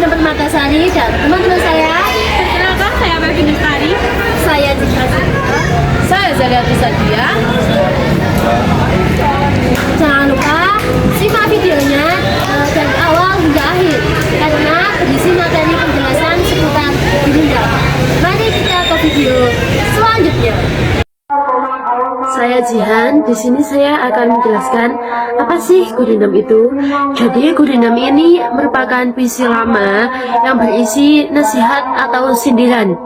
Gurindam Permatasari dan teman-teman saya. Perkenalkan, saya Baby Nestari. Saya Citra. Saya Zaliati Sadia. Jangan lupa simak videonya dari awal hingga akhir karena berisi materi penjelasan seputar Gurindam. Mari kita ke video selanjutnya. Saya Jihan, di sini saya akan menjelaskan apa sih Gurindam itu. Jadi Gurindam ini merupakan puisi lama yang berisi nasihat atau sindiran.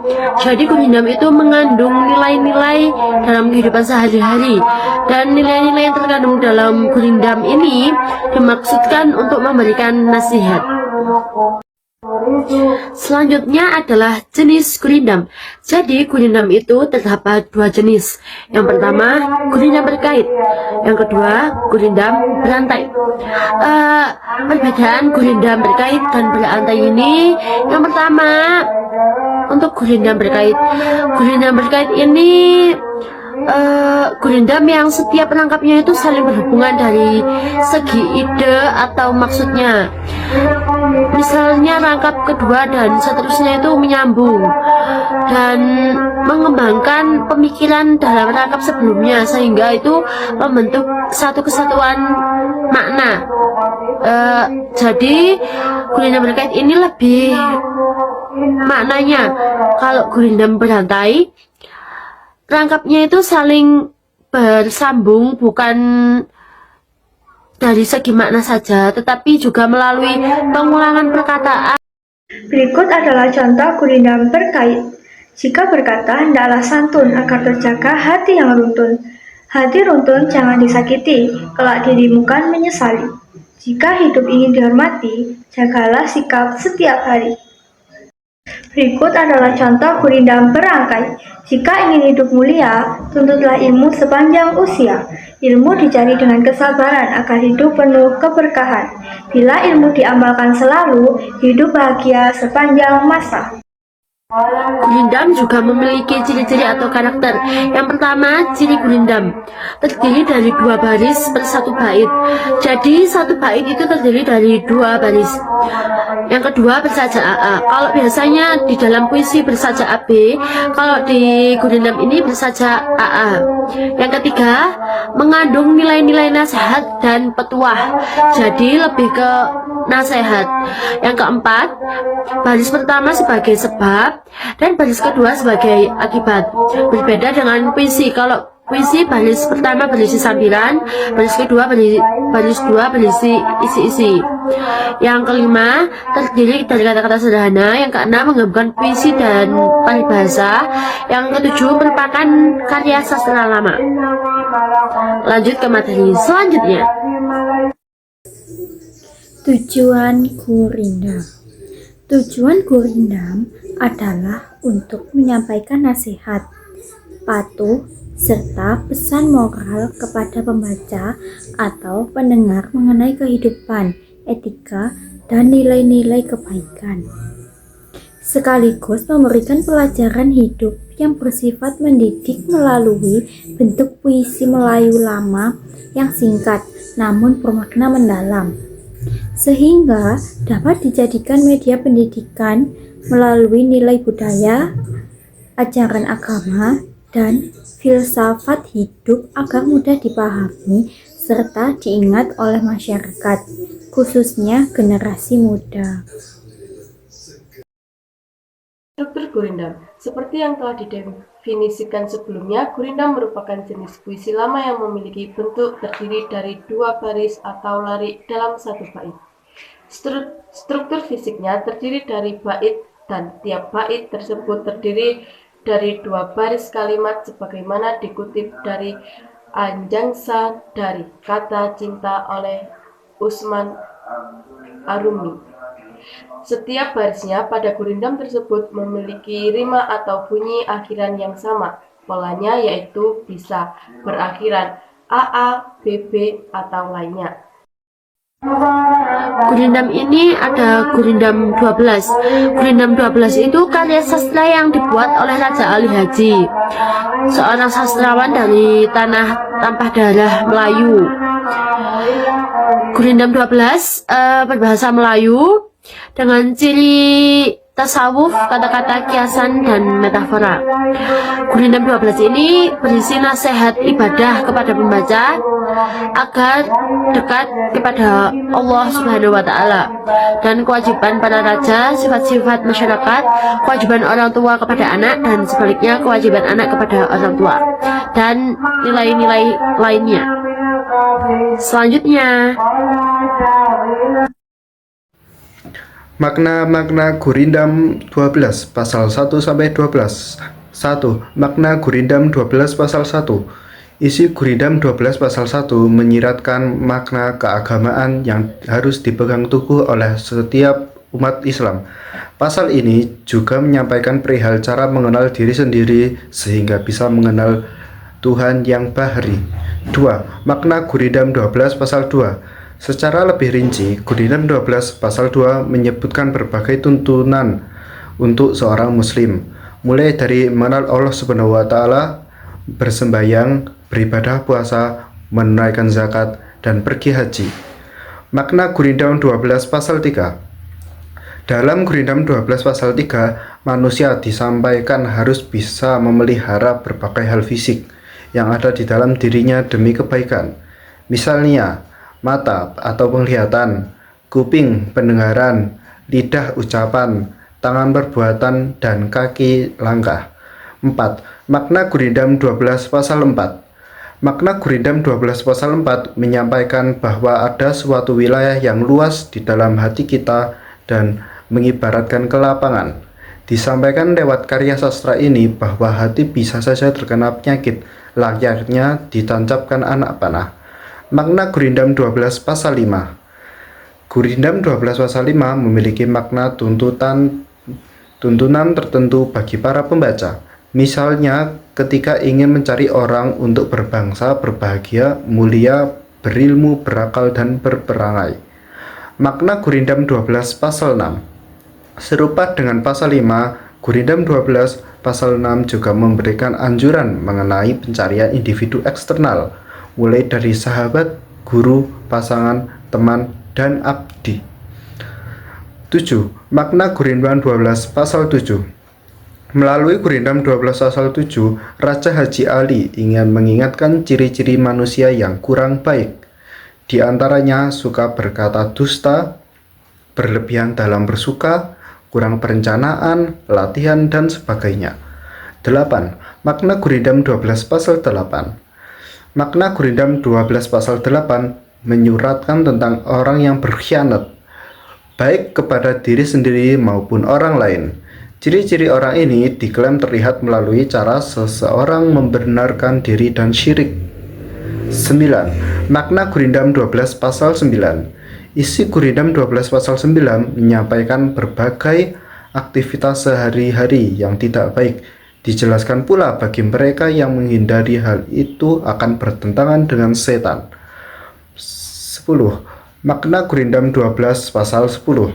Jadi Gurindam itu mengandung nilai-nilai dalam kehidupan sehari-hari, dan nilai-nilai yang terkandung dalam Gurindam ini dimaksudkan untuk memberikan nasihat. Selanjutnya adalah jenis Gurindam. Jadi Gurindam itu terdapat dua jenis. Yang pertama Gurindam berkait, yang kedua Gurindam berantai. Perbedaan Gurindam berkait dan berantai ini, yang pertama untuk Gurindam berkait. Gurindam berkait ini Gurindam yang setiap rangkapnya itu saling berhubungan dari segi ide atau maksudnya. Misalnya rangkap kedua dan seterusnya itu menyambung dan mengembangkan pemikiran dalam rangkap sebelumnya, sehingga itu membentuk satu kesatuan makna. Jadi Gurindam berkait ini lebih maknanya. Kalau Gurindam berantai, rangkapnya itu saling bersambung, bukan dari segi makna saja, tetapi juga melalui pengulangan perkataan. Berikut adalah contoh Gurindam berkait. Jika berkata, hendaklah santun agar terjaga hati yang runtun. Hati runtun jangan disakiti, kelak dirimu kan menyesali. Jika hidup ingin dihormati, jagalah sikap setiap hari. Berikut adalah contoh Gurindam berangkai. Jika ingin hidup mulia, tuntutlah ilmu sepanjang usia. Ilmu dicari dengan kesabaran agar hidup penuh keberkahan. Bila ilmu diamalkan selalu, hidup bahagia sepanjang masa. Gurindam juga memiliki ciri-ciri atau karakter. Yang pertama, ciri Gurindam terdiri dari dua baris per satu bait. Jadi satu bait itu terdiri dari dua baris. Yang kedua, bersaja AA. Kalau biasanya di dalam puisi bersaja AB, kalau di Gurindam ini bersaja AA. Yang ketiga, mengandung nilai-nilai nasihat dan petuah. Jadi lebih ke nasihat. Yang keempat, baris pertama sebagai sebab dan baris kedua sebagai akibat. Berbeda dengan puisi. Kalau puisi baris pertama berisi sambiran, baris kedua berisi isi-isi. Yang kelima, terdiri dari kata-kata sederhana. Yang keenam, menggabungkan puisi dan paribhasa. Yang ketujuh, merupakan karya sastra lama. Lanjut ke materi selanjutnya. Tujuan Gurindam. Tujuan Gurindam adalah untuk menyampaikan nasihat, patuh, serta pesan moral kepada pembaca atau pendengar mengenai kehidupan, etika, dan nilai-nilai kebaikan. Sekaligus memberikan pelajaran hidup yang bersifat mendidik melalui bentuk puisi Melayu lama yang singkat namun bermakna mendalam, sehingga dapat dijadikan media pendidikan melalui nilai budaya, ajaran agama, dan filsafat hidup agar mudah dipahami serta diingat oleh masyarakat, khususnya generasi muda. Struktur Gurindam. Seperti yang telah didefinisikan sebelumnya, Gurindam merupakan jenis puisi lama yang memiliki bentuk terdiri dari dua baris atau larik dalam satu bait. Struktur fisiknya terdiri dari bait, dan tiap bait tersebut terdiri dari dua baris kalimat sebagaimana dikutip dari Anjangsa dari Kata Cinta oleh Usman Arumi. Setiap barisnya pada Gurindam tersebut memiliki rima atau bunyi akhiran yang sama. Polanya yaitu bisa berakhiran AA, BB, atau lainnya. Gurindam ini ada Gurindam 12. Gurindam 12 itu karya sastra yang dibuat oleh Raja Ali Haji, seorang sastrawan dari tanah tampah darah Melayu. Gurindam 12 berbahasa Melayu dengan ciri tasawuf, kata-kata kiasan, dan metafora. Gurindam 12 ini berisi nasihat ibadah kepada pembaca agar dekat kepada Allah Subhanahu wa Ta'ala, dan kewajiban para raja, sifat-sifat masyarakat, kewajiban orang tua kepada anak, dan sebaliknya kewajiban anak kepada orang tua, dan nilai-nilai lainnya. Selanjutnya, makna Gurindam 12 pasal 1 sampai 12. 1. Makna Gurindam 12 pasal 1. Isi Gurindam 12 pasal 1 menyiratkan makna keagamaan yang harus dipegang teguh oleh setiap umat Islam. Pasal ini juga menyampaikan perihal cara mengenal diri sendiri sehingga bisa mengenal Tuhan yang bahri. 2. Makna Gurindam 12 pasal 2. Secara lebih rinci, Gurindam 12 pasal 2 menyebutkan berbagai tuntunan untuk seorang muslim, mulai dari mengenal Allah Subhanahu wa Ta'ala, bersembahyang, beribadah puasa, menunaikan zakat, dan pergi haji. Makna Gurindam 12 pasal 3. Dalam Gurindam 12 pasal 3, manusia disampaikan harus bisa memelihara berbagai hal fisik yang ada di dalam dirinya demi kebaikan. Misalnya, mata atau penglihatan, kuping pendengaran, lidah ucapan, tangan perbuatan, dan kaki langkah. 4. Makna Gurindam 12 pasal 4. Makna Gurindam 12 pasal 4 menyampaikan bahwa ada suatu wilayah yang luas di dalam hati kita dan mengibaratkan ke lapangan. Disampaikan lewat karya sastra ini bahwa hati bisa saja terkena penyakit, layaknya ditancapkan anak panah. Makna Gurindam 12 pasal 5. Gurindam 12 pasal 5 memiliki makna tuntunan tertentu bagi para pembaca. Misalnya, ketika ingin mencari orang untuk berbangsa, berbahagia, mulia, berilmu, berakal, dan berperangai. Makna Gurindam 12 pasal 6. Serupa dengan pasal 5, Gurindam 12 pasal 6 juga memberikan anjuran mengenai pencarian individu eksternal, mulai dari sahabat, guru, pasangan, teman, dan abdi. 7. Makna Gurindam 12 pasal 7. Melalui Gurindam 12 pasal 7, Raja Haji Ali ingin mengingatkan ciri-ciri manusia yang kurang baik. Di antaranya suka berkata dusta, berlebihan dalam bersuka, kurang perencanaan, latihan, dan sebagainya. 8. Makna Gurindam 12 pasal 8. Makna Gurindam 12 pasal 8 menyuratkan tentang orang yang berkhianat, baik kepada diri sendiri maupun orang lain. Ciri-ciri orang ini diklaim terlihat melalui cara seseorang membenarkan diri dan syirik. 9. Makna Gurindam 12 pasal 9. Isi Gurindam 12 pasal 9 menyampaikan berbagai aktivitas sehari-hari yang tidak baik. Dijelaskan pula bagi mereka yang menghindari hal itu akan bertentangan dengan setan. 10. Makna Gurindam 12 pasal 10.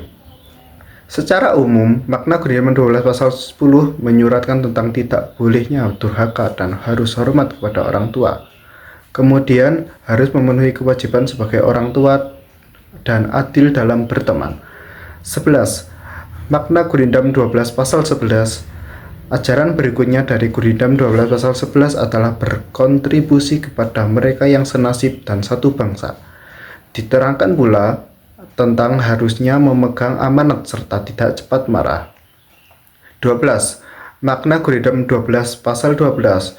Secara umum, makna Gurindam 12 pasal 10 menyuratkan tentang tidak bolehnya durhaka dan harus hormat kepada orang tua. Kemudian, harus memenuhi kewajiban sebagai orang tua dan adil dalam berteman. 11. Makna Gurindam 12 pasal 11. Ajaran berikutnya dari Gurindam 12 pasal 11 adalah berkontribusi kepada mereka yang senasib dan satu bangsa. Diterangkan pula tentang harusnya memegang amanat serta tidak cepat marah. 12. Makna Gurindam 12 pasal 12.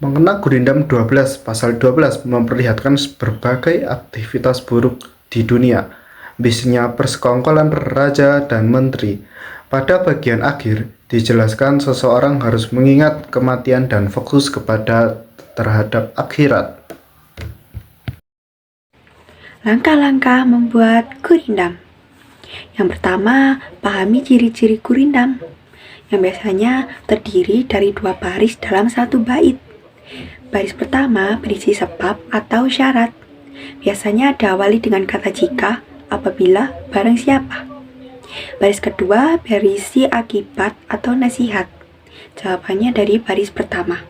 Makna Gurindam 12 pasal 12 memperlihatkan berbagai aktivitas buruk di dunia, misalnya persekongkolan raja dan menteri. Pada bagian akhir dijelaskan seseorang harus mengingat kematian dan fokus kepada terhadap akhirat. Langkah-langkah membuat gurindam. Yang pertama, pahami ciri-ciri gurindam, yang biasanya terdiri dari 2 baris dalam 1 bait. Baris pertama berisi sebab atau syarat. Biasanya diawali dengan kata jika, apabila, barang siapa. Baris kedua berisi akibat atau nasihat. Jawabannya dari baris pertama.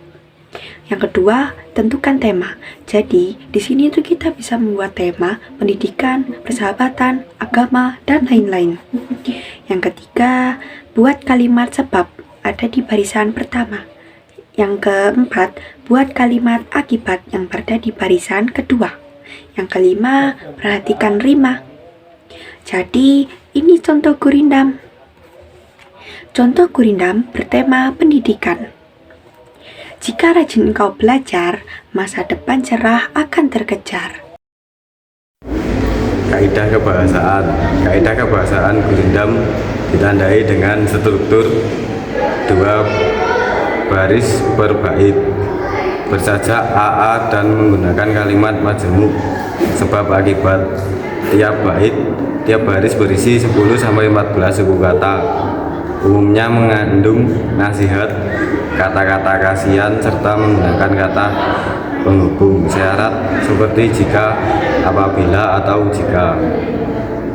Yang kedua, tentukan tema. Jadi, di sini tuh kita bisa membuat tema pendidikan, persahabatan, agama, dan lain-lain. Yang ketiga, buat kalimat sebab ada di barisan pertama. Yang keempat, buat kalimat akibat yang berada di barisan kedua. Yang kelima, perhatikan rima. Jadi, ini contoh gurindam. Contoh gurindam bertema pendidikan. Jika rajin engkau belajar, masa depan cerah akan terkejar. Kaidah kebahasaan gurindam ditandai dengan struktur 2 baris per bait, bersajak AA dan menggunakan kalimat majemuk sebab akibat. Tiap baris berisi 10-14 suku kata. Umumnya mengandung nasihat, kata-kata kasihan, serta menggunakan kata penghubung syarat seperti jika, apabila, atau jika.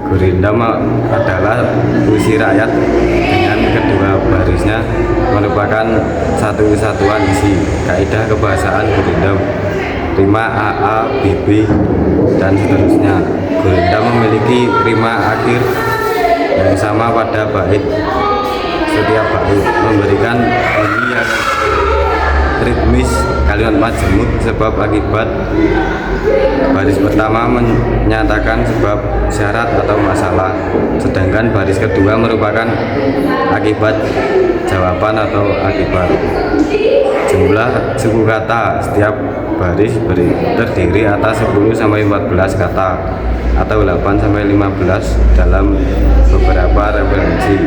Gurindam adalah puisi rakyat dengan kedua barisnya merupakan satu kesatuan isi. Kaidah kebahasaan gurindam, rima AA, BB, dan seterusnya. Gurindam memiliki rima akhir yang sama pada bait. Setiap bait memberikan bunyi yang ritmis, kalimat majemuk sebab akibat. Baris pertama menyatakan sebab, syarat, atau masalah, sedangkan baris kedua merupakan akibat, jawaban, atau akibat. Jumlah suku kata setiap baris terdiri atas 10-14 kata atau 8-15 dalam beberapa referensi.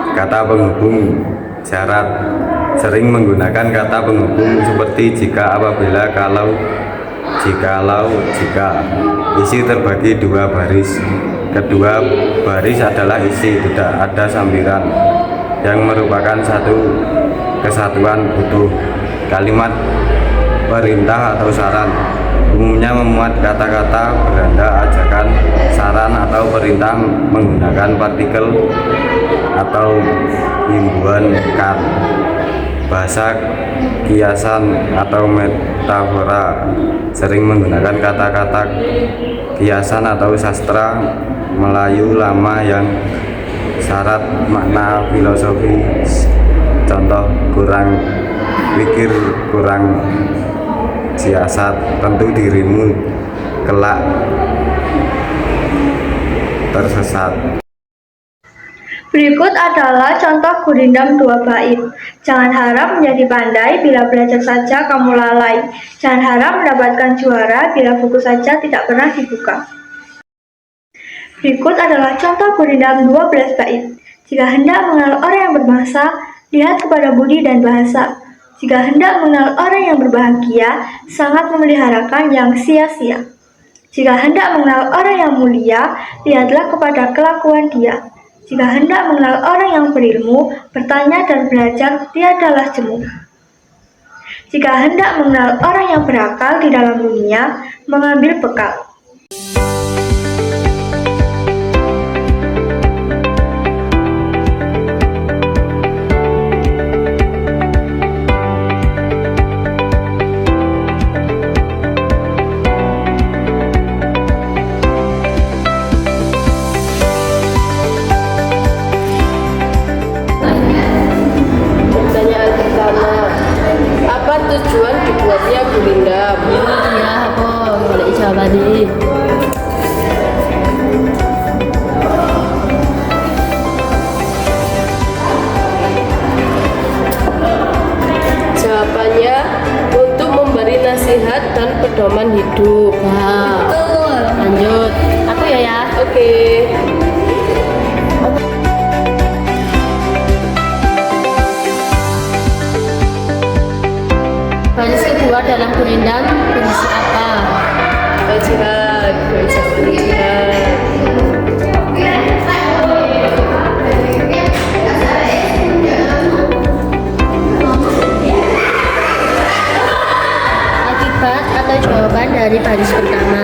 Kata penghubung syarat sering menggunakan kata penghubung seperti jika, apabila, kalau, jikalau, jika. Isi terbagi 2 baris. Kedua baris adalah isi, tidak ada sambiran, yang merupakan satu kesatuan utuh. Kalimat perintah atau saran umumnya memuat kata-kata beranda, ajakan, saran, atau perintah menggunakan partikel atau himbuan kan. Bahasa kiasan atau metafora sering menggunakan kata-kata kiasan atau sastra Melayu lama yang syarat makna filosofis. Contoh, kurang pikir, kurang siasat, tentu dirimu kelak tersesat. Berikut adalah contoh gurindam 2 bait. Jangan harap menjadi pandai bila belajar saja kamu lalai. Jangan harap mendapatkan juara bila buku saja tidak pernah dibuka. Berikut adalah contoh gurindam 12 bait. Jika hendak mengenal orang yang berbahasa, lihat kepada budi dan bahasa. Jika hendak mengenal orang yang berbahagia, sangat memeliharakan yang sia-sia. Jika hendak mengenal orang yang mulia, lihatlah kepada kelakuan dia. Jika hendak mengenal orang yang berilmu, bertanya dan belajar, tiadalah jemu. Jika hendak mengenal orang yang berakal di dalam dunia, mengambil bekal. Tujuan dibuatnya gurindam. Iya, apa? Boleh jawabannya. Jawabannya untuk memberi nasihat dan pedoman hidup. Nah, Betul. lanjut. Aku ya. Oke. Baris kedua dalam gurindam berisi apa? Jihad. Jawaban jihad. Akibat atau jawaban dari baris pertama.